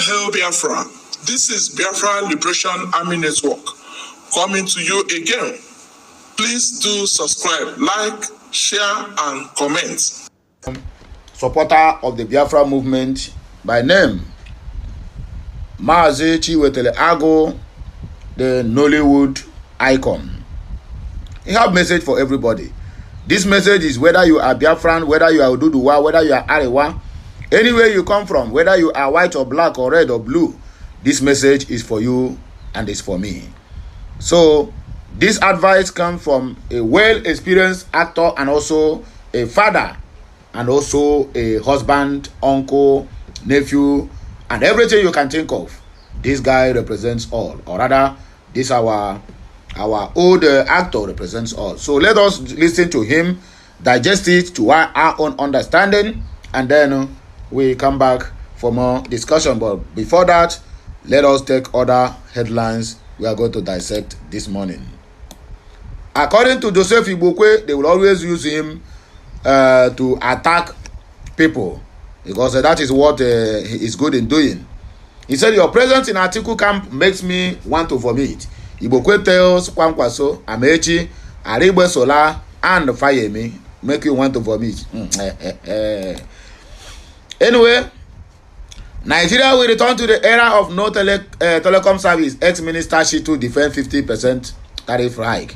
Hail Biafra. This is Biafra Liberation Army Network coming to you again. Please do subscribe, like, share, and comment. Supporter of the Biafra movement by name, Mazi Chiwetalu, the Nollywood icon. He have message for everybody. This message is whether you are Biafran, whether you are Oduduwa, whether you are Arewa, anywhere you come from, whether you are white or black or red or blue, this message is for you and it's for me. So this advice comes from a well-experienced actor and also a father and also a husband, uncle, nephew, and everything you can think of. This guy represents all, or rather, this our old actor represents all. So let us listen to him, digest it to our own understanding, and then we come back for more discussion. But before that, let us take other headlines we are going to dissect this morning. According to Joseph Ibokwe, they will always use him to attack people because that is what he is good in doing. He said, your presence in Atiku camp makes me want to vomit. Ibokwe tells Kwankwaso, Amechi, Arigbe Sola, and Fayemi make you want to vomit. Anyway, Nigeria will return to the era of no telecom service. Ex-Minister Shitu defend 50% tariff hike.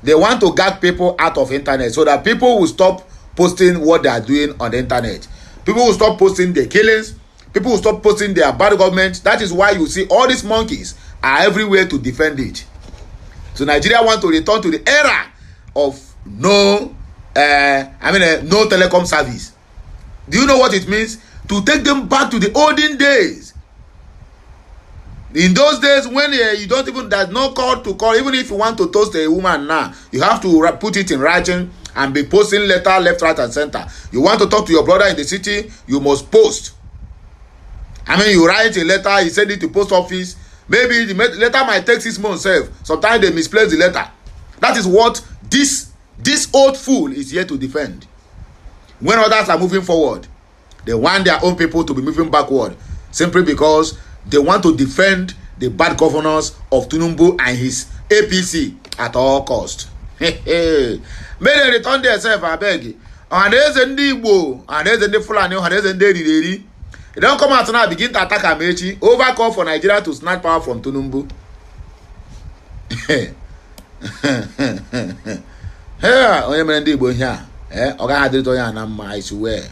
They want to gag people out of internet so that people will stop posting what they are doing on the internet. People will stop posting their killings. People will stop posting their bad government. That is why you see all these monkeys are everywhere to defend it. So Nigeria want to return to the era of no telecom service. Do you know what it means? To take them back to the olden days. In those days when you don't even, there's no call to call. Even if you want to toast a woman now, you have to put it in writing and be posting letter left, right, and center. You want to talk to your brother in the city, you must post. You write a letter, you send it to post office. Maybe the letter might take 6 months. Sometimes they misplace the letter. That is what this old fool is here to defend. When others are moving forward, they want their own people to be moving backward, simply because they want to defend the bad governance of Tinubu and his APC at all cost. May they return themselves, I beg. And there's a Igbo, and there's a Fulani, and there's a They don't come out now begin to attack Amechi, overcall for Nigeria to snatch power from Tinubu. I swear.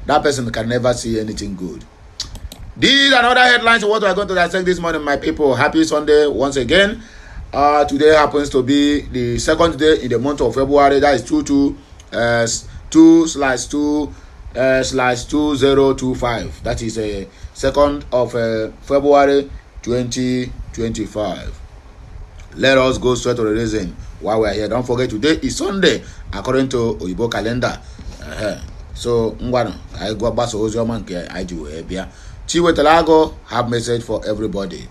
That person can never see anything good. These and other headlines what we are going to dissect this morning, my people. Happy Sunday once again. Today happens to be the second day in the month of February. That is 2/2025. That is a 2nd of February 2025. Let us go straight to the reason why we are here. Don't forget, today is Sunday according to Oyibo calendar. So Ngwano, I go back to Ozioma nke I do here. Chiwetalu have message for everybody.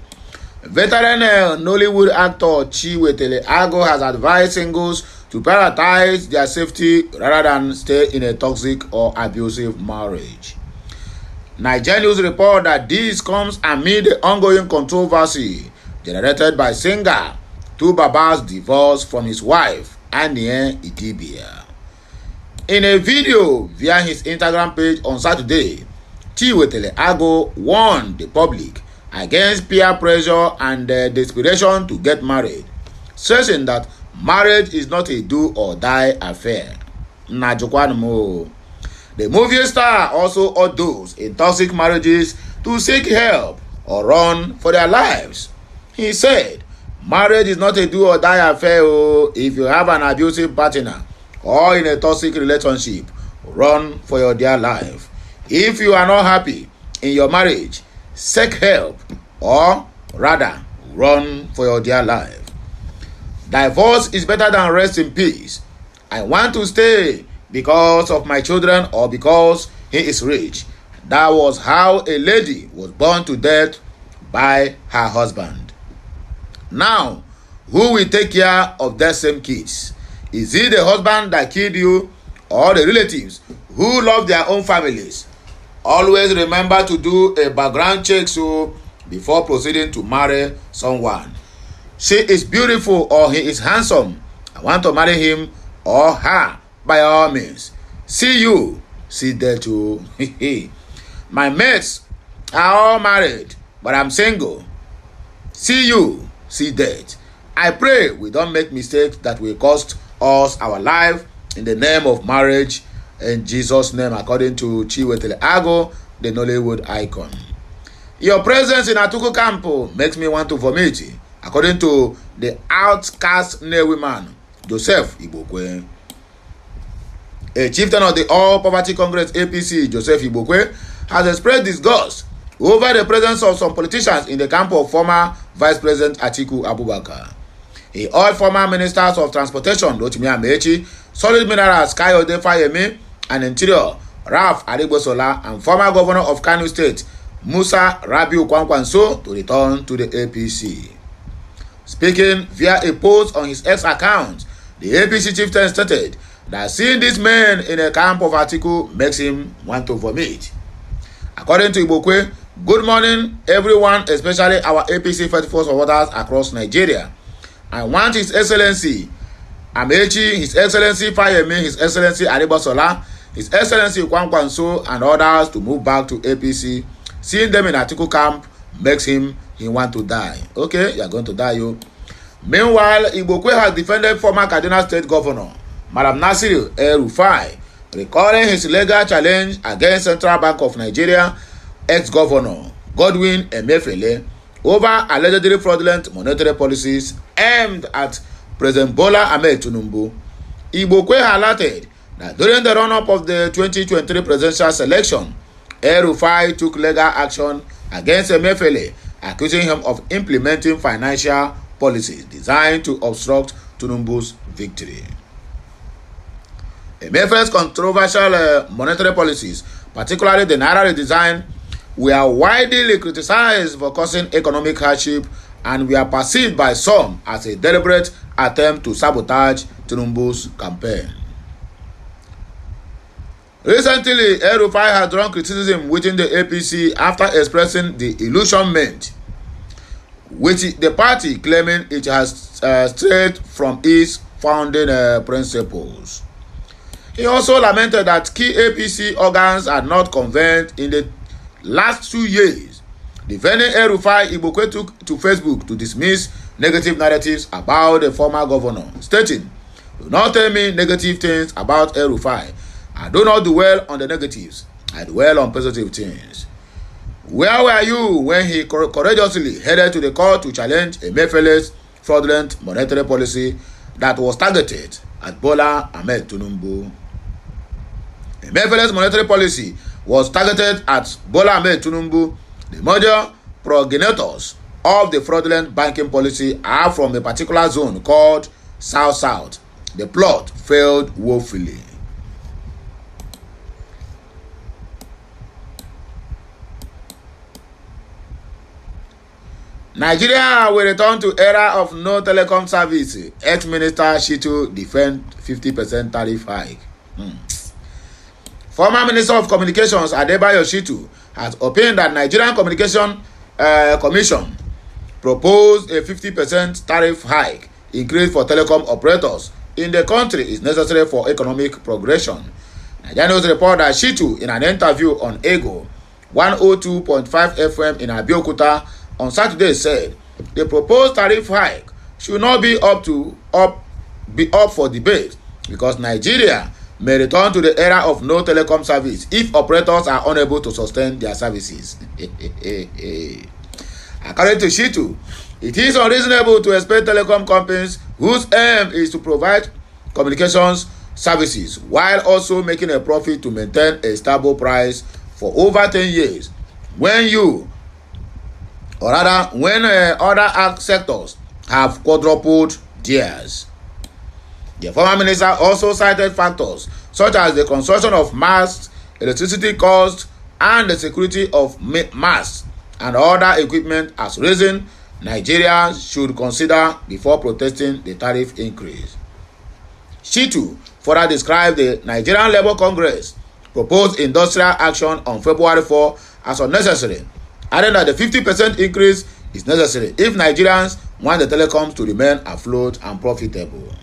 Veteran Nollywood actor Chiwetalu has advised singles to prioritize their safety rather than stay in a toxic or abusive marriage. Nigerian news report that this comes amid the ongoing controversy generated by singer Tubaba's divorce from his wife Anie Idibia. In a video via his Instagram page on Saturday, Chiwetalu warned the public against peer pressure and desperation to get married, stressing that marriage is not a do-or-die affair. The movie star also urged those in toxic marriages to seek help or run for their lives. He said, marriage is not a do-or-die affair. If you have an abusive partner or in a toxic relationship, run for your dear life. If you are not happy in your marriage, seek help or rather run for your dear life. Divorce is better than rest in peace. I want to stay because of my children or because he is rich. That was how a lady was born to death by her husband. Now, who will take care of their same kids? Is it the husband that killed you or the relatives who love their own families? always remember to do a background check before proceeding to marry someone. She is beautiful or he is handsome. I want to marry him or her by all means. See you, see that too. My mates are all married, but I'm single. See you, see that. I pray we don't make mistakes that will cost us our life in the name of marriage. In Jesus' name, according to Chiwetalu, the Nollywood icon. Your presence in Atuku camp makes me want to vomit, according to the outcast Newi man, Joseph Igbokwe. A chieftain of the All Poverty Congress APC, Joseph Igbokwe, has expressed disgust over the presence of some politicians in the camp of former Vice President Atiku Abubakar. He urged former ministers of transportation, Rotimi Amechi, solid minerals, Kayode Fayemi, and Interior, Ralph Arigbosola, and former governor of Kano State, Musa Rabiu Kwankwanso, to return to the APC. Speaking via a post on his X account, the APC chieftain stated that seeing this man in a camp of Atiku makes him want to vomit. According to Igbokwe, good morning everyone, especially our APC faithful supporters across Nigeria. I want His Excellency Amechi, His Excellency Fayemi, His Excellency Arigbosola, His Excellency Kwankwanso, and others to move back to APC. Seeing them in Atiku camp makes he want to die. Okay, you are going to die, you. Meanwhile, Igbokwe has defended former Kaduna State Governor Madam Nasiru El-Rufai, recalling his legal challenge against Central Bank of Nigeria ex-governor Godwin Emefiele over allegedly fraudulent monetary policies aimed at President Bola Ahmed Tinubu. Igbokwe highlighted that during the run-up of the 2023 presidential election, El-Rufai took legal action against Emefiele, accusing him of implementing financial policies designed to obstruct Tinubu's victory. Emefiele's controversial monetary policies, particularly the Naira redesign, were widely criticized for causing economic hardship and were perceived by some as a deliberate attempt to sabotage Tinubu's campaign. Recently, El-Rufai has drawn criticism within the APC after expressing the illusionment which the party claiming it has strayed from its founding principles. He also lamented that key APC organs are not convened in the last 2 years. Defending El-Rufai, Igbokwe took to Facebook to dismiss negative narratives about the former governor, stating, "Do not tell me negative things about El-Rufai. I do not dwell on the negatives. I dwell on positive things." Where were you when he courageously headed to the court to challenge Emefiele's fraudulent monetary policy that was targeted at Bola Ahmed Tinubu? Emefiele's monetary policy was targeted at Bola Ahmed Tinubu. The major progenitors of the fraudulent banking policy are from a particular zone called South-South. The plot failed woefully. Nigeria will return to era of no telecom service. Ex-Minister Shitu defend 50% tariff hike. Former Minister of Communications Adebayo Shitu has opined that Nigerian Communication Commission proposed a 50% tariff hike increase for telecom operators in the country is necessary for economic progression. Nigerian News report that Shitu, in an interview on Ego 102.5 FM in Abeokuta on Saturday, said the proposed tariff hike should not be up for debate because Nigeria may return to the era of no telecom service if operators are unable to sustain their services. According to Shitu, it is unreasonable to expect telecom companies whose aim is to provide communications services while also making a profit to maintain a stable price for over 10 years when other sectors have quadrupled theirs. The former minister also cited factors such as the consumption of masts, electricity costs, and the security of masts and other equipment as reason Nigeria should consider before protesting the tariff increase. Shitu further described the Nigerian Labour Congress proposed industrial action on February 4 as unnecessary, adding that the 50% increase is necessary if Nigerians want the telecoms to remain afloat and profitable.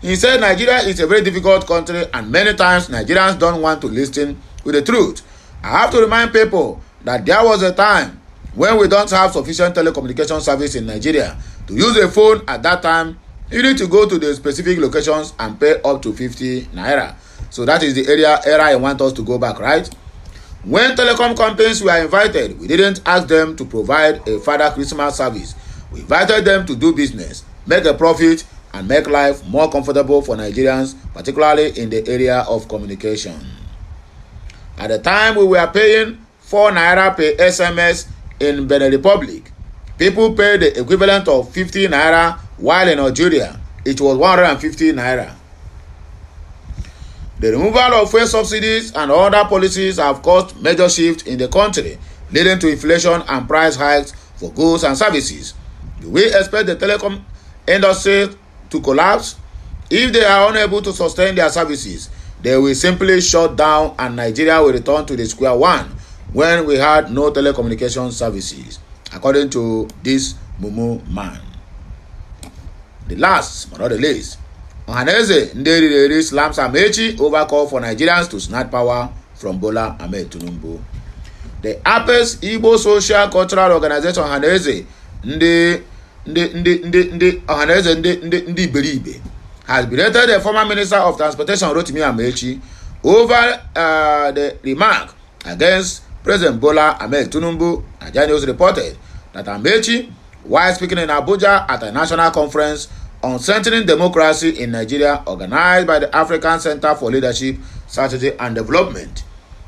He said Nigeria is a very difficult country and many times Nigerians don't want to listen to the truth. I have to remind people that there was a time when we don't have sufficient telecommunication service in Nigeria. To use a phone at that time, you need to go to the specific locations and pay up to 50 naira. So that is the era I want us to go back, right? When telecom companies were invited, we didn't ask them to provide a Father Christmas service. We invited them to do business, make a profit, and make life more comfortable for Nigerians, particularly in the area of communication. At the time, we were paying 4 naira per SMS in Benin Republic. People paid the equivalent of 50 naira, while in Nigeria, it was 150 naira. The removal of fuel subsidies and other policies have caused major shifts in the country, leading to inflation and price hikes for goods and services. Do we expect the telecom industry to collapse? If they are unable to sustain their services, they will simply shut down and Nigeria will return to the square one when we had no telecommunication services, according to this Mumu man. The last but not the least, Ohaneze Nderiri slams Amechi over call for Nigerians to snatch power from Bola Ahmed Tinubu. The Apex Igbo Social Cultural Organization Ohaneze Ndi Beribe has berated the former Minister of Transportation Rotimi Amechi over the remark against President Bola Ahmed Tinubu. Nigeria News reported that Amechi, while speaking in Abuja at a national conference on strengthening democracy in Nigeria organized by the African Center for Leadership, Strategy and Development,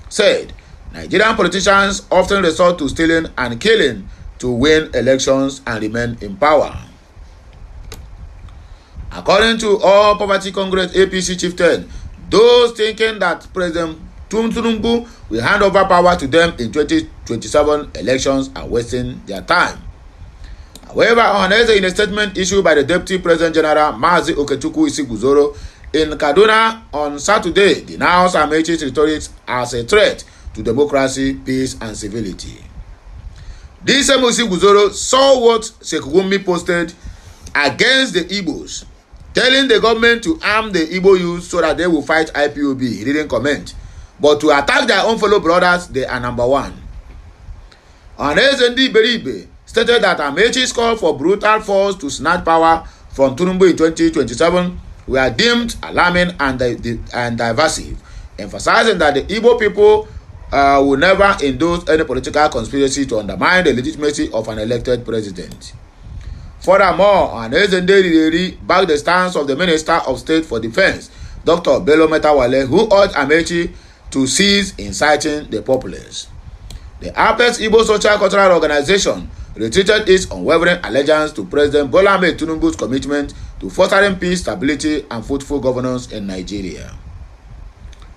said Nigerian politicians often resort to stealing and killing to win elections and remain in power. According to All Poverty Congress APC chieftain, those thinking that President Tinubu will hand over power to them in 2027 elections are wasting their time. However, Ohaneze, in a statement issued by the Deputy President General Mazi Okechukwu Isiguzoro in Kaduna on Saturday, denounced Amechi's rhetoric as a threat to democracy, peace, and civility. This same Isiguzoro saw what Sekugumi posted against the Igbos, telling the government to arm the Igbo youth so that they will fight IPOB. He didn't comment. But to attack their own fellow brothers, they are number one. Ohaneze Ndi Beribe stated that Amechi's call for brutal force to snatch power from Tinubu in 2027 were deemed alarming and divisive, emphasizing that the Igbo people will never endorse any political conspiracy to undermine the legitimacy of an elected president. Furthermore, Ohaneze Nderiri backed the stance of the Minister of State for Defense, Dr. Bello Metawalle, who urged Amechi to cease inciting the populace. The Apex Igbo Social Cultural Organization retreated its unwavering allegiance to President Bola Ahmed Tinubu's commitment to fostering peace, stability, and fruitful governance in Nigeria.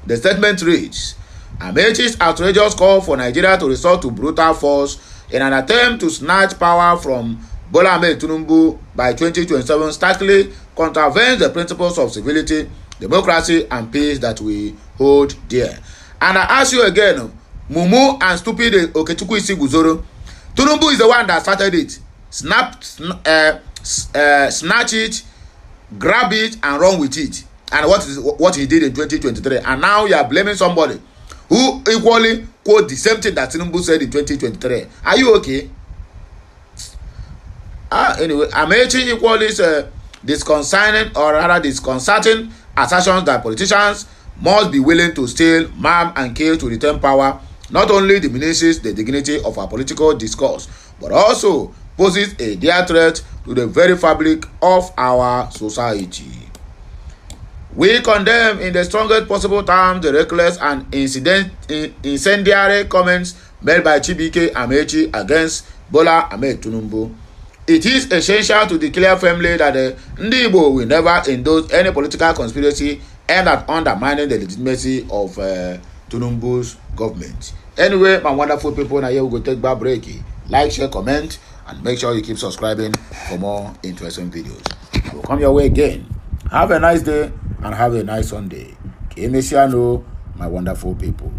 The statement reads, Amechi's outrageous call for Nigeria to resort to brutal force in an attempt to snatch power from Bola Ahmed Tinubu by 2027 starkly contravenes the principles of civility, democracy, and peace that we hold dear. And I ask you again, Mumu and stupid Okechukwu Isiguzoro, Tinubu is the one that started it. Snatch it, grab it, and run with it. And what he did in 2023. And now you are blaming somebody who equally quote the same thing that Tinubu said in 2023. Are you okay? Anyway, Amechi equally disconcerting assertions that politicians must be willing to steal, maim, and kill to retain power not only diminishes the dignity of our political discourse, but also poses a dire threat to the very fabric of our society. We condemn in the strongest possible terms the reckless and incendiary comments made by Chibike Amechi against Bola Ahmed Tinubu. It is essential to declare firmly that the Ndi Igbo will never endorse any political conspiracy aimed at undermining the legitimacy of Tinubu's government. Anyway, my wonderful people, now here we go take back break. Like, share, comment, and make sure you keep subscribing for more interesting videos. We'll come your way again. Have a nice day and have a nice Sunday. Ka emesịa no, my wonderful people.